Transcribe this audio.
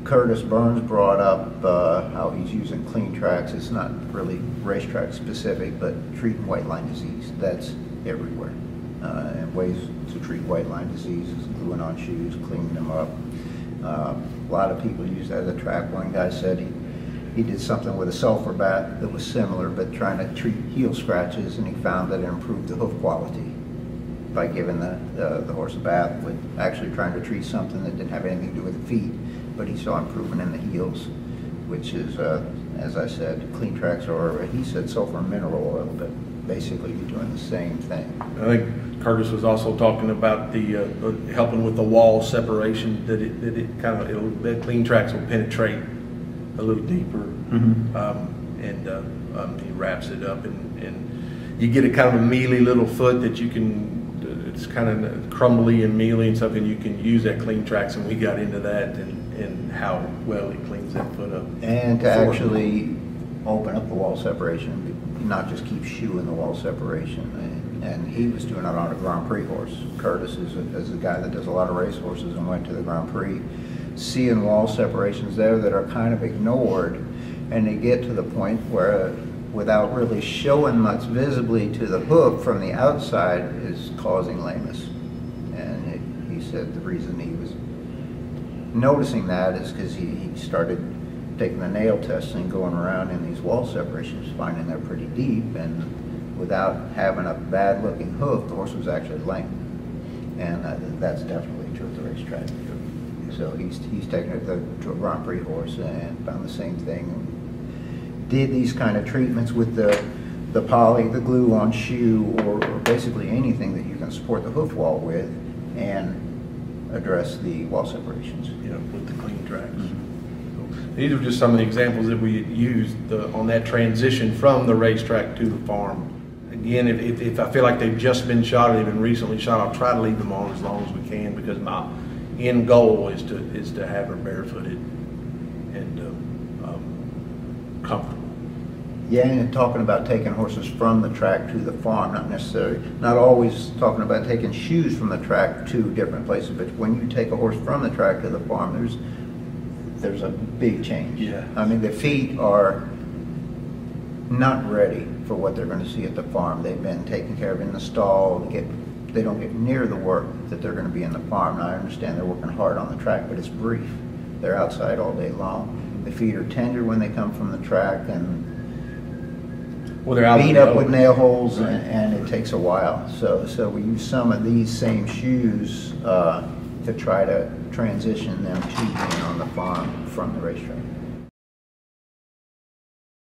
Curtis Burns brought up how he's using clean tracks. It's not really racetrack specific, but treating white line disease. That's everywhere. And ways to treat white line disease is gluing on shoes, cleaning them up. A lot of people use that as a track. One guy said he did something with a sulfur bath that was similar, but trying to treat heel scratches, and he found that it improved the hoof quality by giving the horse a bath, with actually trying to treat something that didn't have anything to do with the feet, but he saw improvement in the heels, which is, as I said, clean tracks, or he said sulfur and mineral oil, but basically you're doing the same thing. I think Curtis was also talking about the helping with the wall separation, that it clean tracks will penetrate a little deeper, and he wraps it up, and you get a kind of a mealy little foot that you can. It's kind of crumbly and mealy and stuff, and you can use that clean tracks, and we got into that and how well it cleans that foot up. And to actually open up the wall separation, not just keep shoe in the wall separation. And he was doing it on a Grand Prix horse. Curtis is a guy that does a lot of race horses and went to the Grand Prix, seeing wall separations there that are kind of ignored, and they get to the point where, without really showing much visibly to the hoof from the outside, is causing lameness. And he said the reason he was noticing that is because he started taking the nail test and going around in these wall separations, finding they're pretty deep, and without having a bad looking hoof, the horse was actually lame. And that's definitely true at the racetrack. So he's taken it to a Grand Prix horse and found the same thing. Did these kind of treatments with the poly, the glue on shoe, or basically anything that you can support the hoof wall with, and address the wall separations. Yeah, with the clean tracks. So these are just some of the examples that we used on that transition from the racetrack to the farm. Again, if I feel like they've just been shot or they've been recently shot, I'll try to leave them on as long as we can, because my end goal is to have her barefooted and comfortable. Yeah, and talking about taking horses from the track to the farm, not always talking about taking shoes from the track to different places, but when you take a horse from the track to the farm, there's a big change. Yeah. I mean, the feet are not ready for what they're going to see at the farm. They've been taken care of in the stall. They don't get near the work that they're going to be in the farm. Now, I understand they're working hard on the track, but it's brief. They're outside all day long. The feet are tender when they come from the track, and they're beat up with nail holes, and it takes a while. So we use some of these same shoes to try to transition them to being on the farm from the racetrack.